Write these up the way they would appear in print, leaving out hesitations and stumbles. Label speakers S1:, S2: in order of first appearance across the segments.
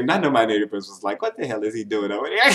S1: screaming. I know my neighbors was like, what the hell is he doing over there?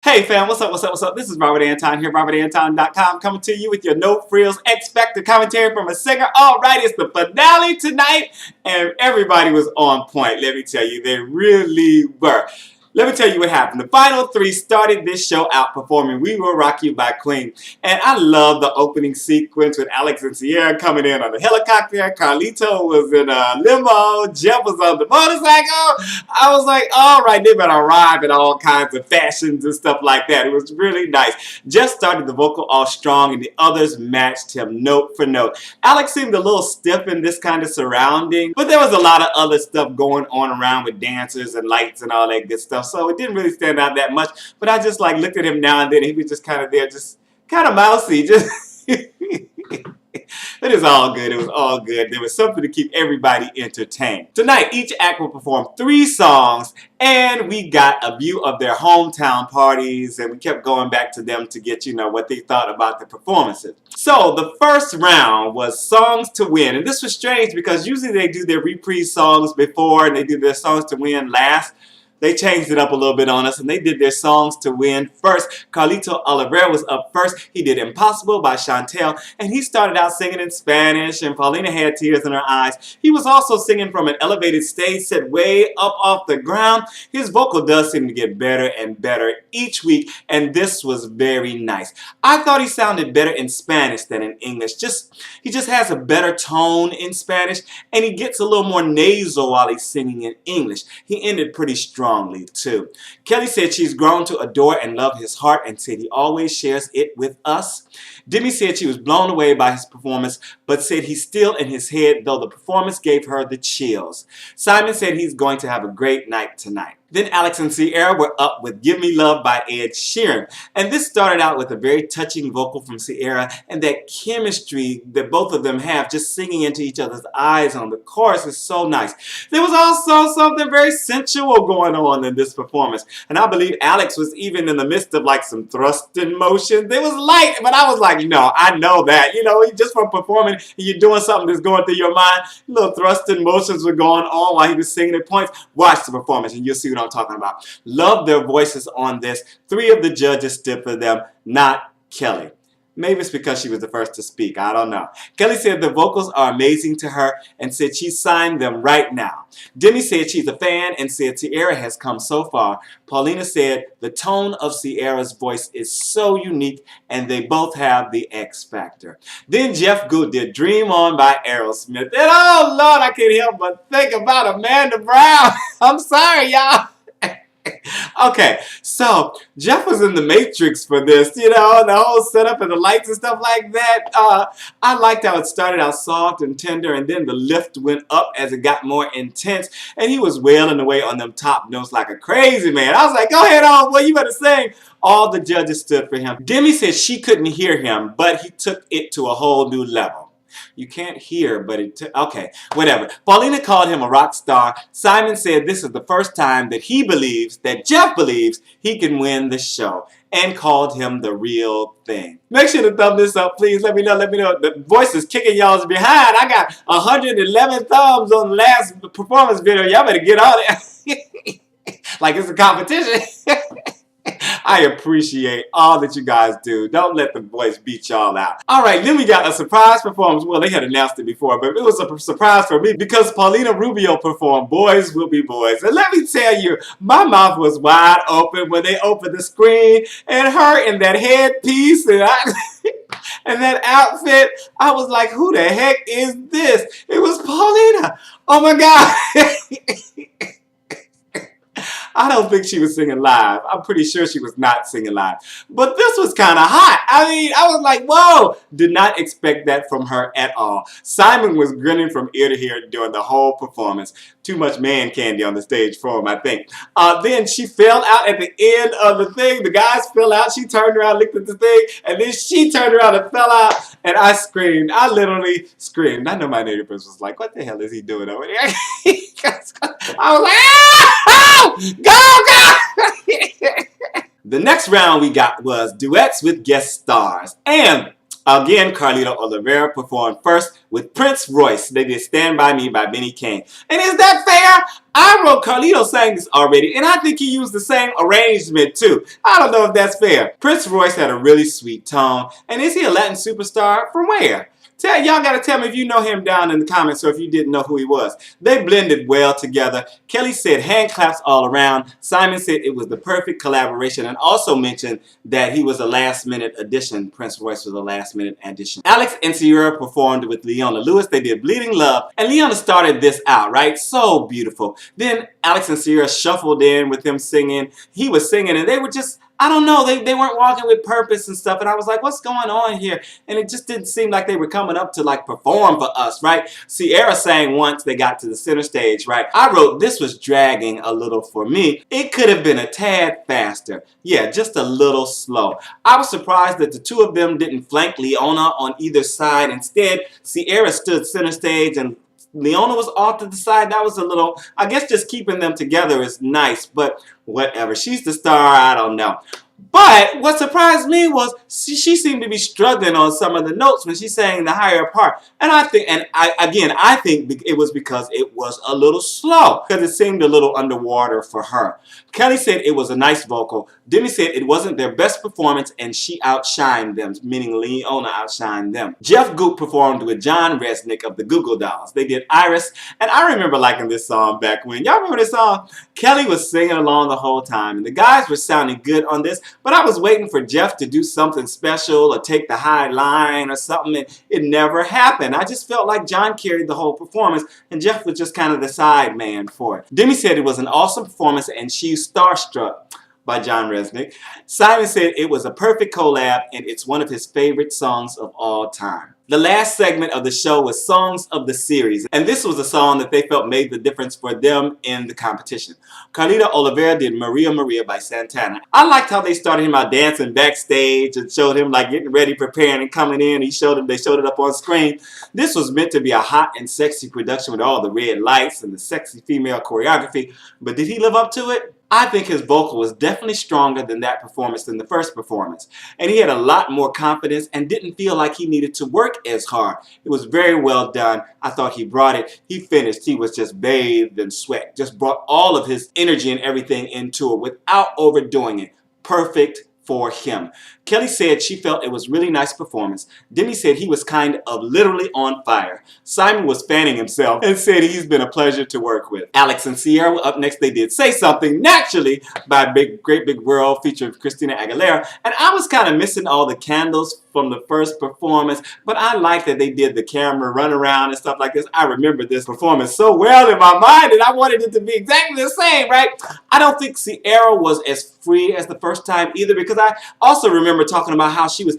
S1: Hey fam, what's up, what's up, what's up? This is Robert Anton here, robertanton.com, coming to you with your No Frills X Factor commentary from a singer. Alright, it's the finale tonight, and everybody was on point, let me tell you, they really were. Let me tell you what happened. The final three started this show out performing We Will Rock You by Queen. And I love the opening sequence with Alex and Ciara coming in on the helicopter. Carlito was in a limo. Jeff was on the motorcycle. I was like, all right, they better arrive in all kinds of fashions and stuff like that. It was really nice. Jeff started the vocal off strong and the others matched him note for note. Alex seemed a little stiff in this kind of surrounding, but there was a lot of other stuff going on around with dancers and lights and all that good stuff. So it didn't really stand out that much, but I just like looked at him now and then. And he was just kind of there, just kind of mousy. Just it is all good. It was all good. There was something to keep everybody entertained. Tonight, each act will perform 3 songs, and we got a view of their hometown parties, and we kept going back to them to get, you know, what they thought about the performances. So the first round was Songs to Win, and this was strange because usually they do their reprise songs before and they do their Songs to Win last. They changed it up a little bit on us, and they did their Songs to Win first. Carlito Oliveira was up first. He did Impossible by Chantel, and he started out singing in Spanish, and Paulina had tears in her eyes. He was also singing from an elevated stage set way up off the ground. His vocal does seem to get better and better each week, and this was very nice. I thought he sounded better in Spanish than in English. He just has a better tone in Spanish, and he gets a little more nasal while he's singing in English. He ended pretty strong too. Kelly said she's grown to adore and love his heart and said he always shares it with us. Demi said she was blown away by his performance but said he's still in his head, though the performance gave her the chills. Simon said he's going to have a great night tonight. Then Alex and Ciara were up with Give Me Love by Ed Sheeran. And this started out with a very touching vocal from Ciara and that chemistry that both of them have just singing into each other's eyes on the chorus is so nice. There was also something very sensual going on in this performance. And I believe Alex was even in the midst of like some thrusting motions. It was light, but I was like, no, I know that. You know, just from performing, you're doing something that's going through your mind. Little thrusting motions were going on while he was singing at points. Watch the performance and you'll see what I'm talking about. Love their voices on this. 3 of the judges stood for them, not Kelly. Maybe it's because she was the first to speak. I don't know. Kelly said the vocals are amazing to her and said she signed them right now. Demi said she's a fan and said Ciara has come so far. Paulina said the tone of Ciara's voice is so unique and they both have the X factor. Then Jeff Good did Dream On by Aerosmith. And oh Lord, I can't help but think about Amanda Brown. I'm sorry, y'all. Okay, so Jeff was in the Matrix for this, you know, the whole setup and the lights and stuff like that. I liked how it started out soft and tender and then the lift went up as it got more intense and he was wailing away on them top notes like a crazy man. I was like, go ahead on, boy, you better sing. All the judges stood for him. Demi said she couldn't hear him, but he took it to a whole new level. You can't hear, but okay, whatever. Paulina called him a rock star. Simon said this is the first time that he believes, that Jeff believes, he can win the show and called him the real thing. Make sure to thumb this up, please. Let me know. The voice is kicking y'all's behind. I got 111 thumbs on the last performance video. Y'all better get on it. Like it's a competition. I appreciate all that you guys do. Don't let the voice beat y'all out. Alright, then we got a surprise performance. Well, they had announced it before, but it was a surprise for me because Paulina Rubio performed Boys Will Be Boys. And let me tell you, my mouth was wide open when they opened the screen and her in that headpiece and and that outfit. I was like, who the heck is this? It was Paulina. Oh my God. I don't think she was singing live. I'm pretty sure she was not singing live. But this was kind of hot. I mean, I was like, whoa. Did not expect that from her at all. Simon was grinning from ear to ear during the whole performance. Too much man candy on the stage for him, I think. Then she fell out at the end of the thing. The guys fell out. She turned around, looked at the thing, and then she turned around and fell out. And I screamed. I literally screamed. I know my neighbors was like, what the hell is he doing over there? I was like, ah! Go! The next round we got was duets with guest stars. And Again, Carlito Olivera performed first with Prince Royce. They did Stand By Me by Benny King. And is that fair? I wrote Carlito sang this already, and I think he used the same arrangement too. I don't know if that's fair. Prince Royce had a really sweet tone. And is he a Latin superstar? From where? Y'all gotta tell me if you know him down in the comments or if you didn't know who he was. They blended well together. Kelly said hand claps all around. Simon said it was the perfect collaboration and also mentioned that he was a last minute addition. Prince Royce was a last minute addition. Alex and Ciara performed with Leona Lewis. They did Bleeding Love. And Leona started this out, right? So beautiful. Then Alex and Ciara shuffled in with him singing. He was singing and they were just, I don't know, they weren't walking with purpose and stuff. And I was like, what's going on here? And it just didn't seem like they were coming up to like perform for us, right? Ciara sang once they got to the center stage, right? I wrote, this was dragging a little for me. It could have been a tad faster. Yeah, just a little slow. I was surprised that the two of them didn't flank Leona on either side. Instead, Ciara stood center stage and Leona was off to the side. That was a little, I guess just keeping them together is nice, but whatever. She's the star, I don't know. But what surprised me was she seemed to be struggling on some of the notes when she sang the higher part. And I think it was because it was a little slow, because it seemed a little underwater for her. Kelly said it was a nice vocal. Demi said it wasn't their best performance and she outshined them, meaning Leona outshined them. Jeff Goop performed with John Resnick of the Goo Goo Dolls. They did Iris, and I remember liking this song back when. Y'all remember this song? Kelly was singing along the whole time, and the guys were sounding good on this, but I was waiting for Jeff to do something special or take the high line or something, and it never happened. I just felt like John carried the whole performance, and Jeff was just kind of the side man for it. Demi said it was an awesome performance, and she's starstruck by John Resnick. Simon said it was a perfect collab, and it's one of his favorite songs of all time. The last segment of the show was Songs of the Series, and this was a song that they felt made the difference for them in the competition. Carlito Olivera did Maria Maria by Santana. I liked how they started him out dancing backstage and showed him like getting ready, preparing, and coming in. They showed it up on screen. This was meant to be a hot and sexy production with all the red lights and the sexy female choreography, but did he live up to it? I think his vocal was definitely stronger than that performance than the first performance. And he had a lot more confidence and didn't feel like he needed to work as hard. It was very well done. I thought he brought it. He finished. He was just bathed in sweat. Just brought all of his energy and everything into it without overdoing it. Perfect for him. Kelly said she felt it was really nice performance. Demi said he was kind of literally on fire. Simon was fanning himself and said he's been a pleasure to work with. Alex and Ciara were up next. They did Say Something Naturally by Great Big World featuring Christina Aguilera. And I was kind of missing all the candles from the first performance, but I liked that they did the camera run around and stuff like this. I remember this performance so well in my mind and I wanted it to be exactly the same, right? I don't think Ciara was as free as the first time either, because I also remember talking about how she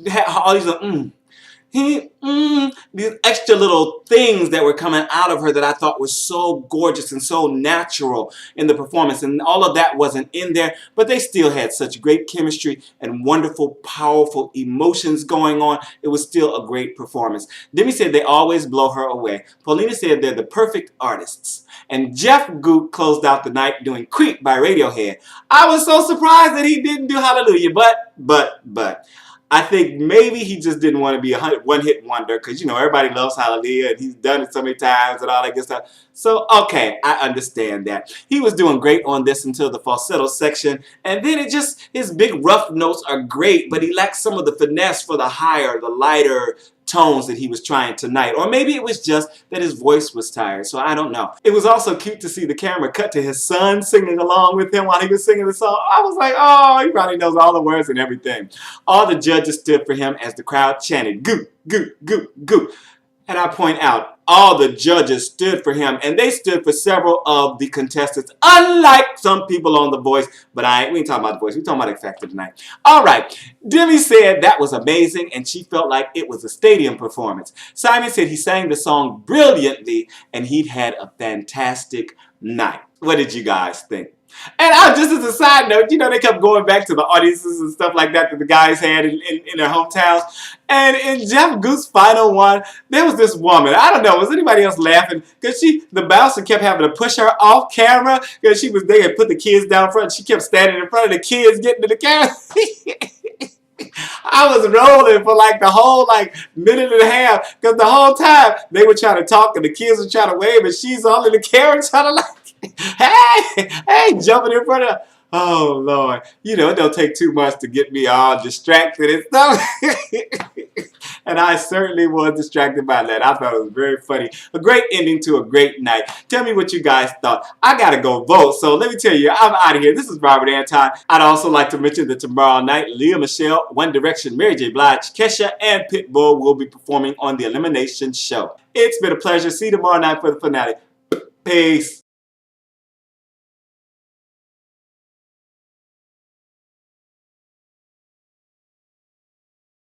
S1: had all these these extra little things that were coming out of her that I thought were so gorgeous and so natural in the performance, and all of that wasn't in there, but they still had such great chemistry and wonderful, powerful emotions going on. It was still a great performance. Demi said they always blow her away. Paulina said they're the perfect artists. And Jeff Goop closed out the night doing Creep by Radiohead. I was so surprised that he didn't do Hallelujah, but I think maybe he just didn't want to be a one-hit wonder, because, you know, everybody loves Hallelujah and he's done it so many times and all that good stuff. So, okay, I understand that. He was doing great on this until the falsetto section, and then his big rough notes are great, but he lacks some of the finesse for the higher, the lighter tones that he was trying tonight. Or maybe it was just that his voice was tired, so I don't know. It was also cute to see the camera cut to his son singing along with him while he was singing the song. I was like, oh, he probably knows all the words and everything. All the judges stood for him as the crowd chanted, "Goop, goop, goop, goop." And I point out, all the judges stood for him, and they stood for several of the contestants, unlike some people on The Voice. But we ain't talking about The Voice, we're talking about X Factor tonight. All right, Demi said that was amazing, and she felt like it was a stadium performance. Simon said he sang the song brilliantly, and he'd had a fantastic night. What did you guys think? And just as a side note, you know, they kept going back to the audiences and stuff like that the guys had in their hometowns. And in Jeff Goop's final one, there was this woman. I don't know, was anybody else laughing? Because the bouncer kept having to push her off camera because they had put the kids down front. She kept standing in front of the kids getting to the camera. I was rolling for like the whole like minute and a half because the whole time they were trying to talk and the kids were trying to wave and she's all in the camera trying to like, hey, jumping in front of. Oh Lord, you know it don't take too much to get me all distracted and stuff. And I certainly was distracted by that. I thought it was very funny. A great ending to a great night. Tell me what you guys thought. I gotta go vote, so let me tell you, I'm out of here. This is Robert Anton. I'd also like to mention that tomorrow night, Leah Michelle, One Direction, Mary J. Blige, Kesha, and Pitbull will be performing on the Elimination Show. It's been a pleasure. See you tomorrow night for the finale. Peace.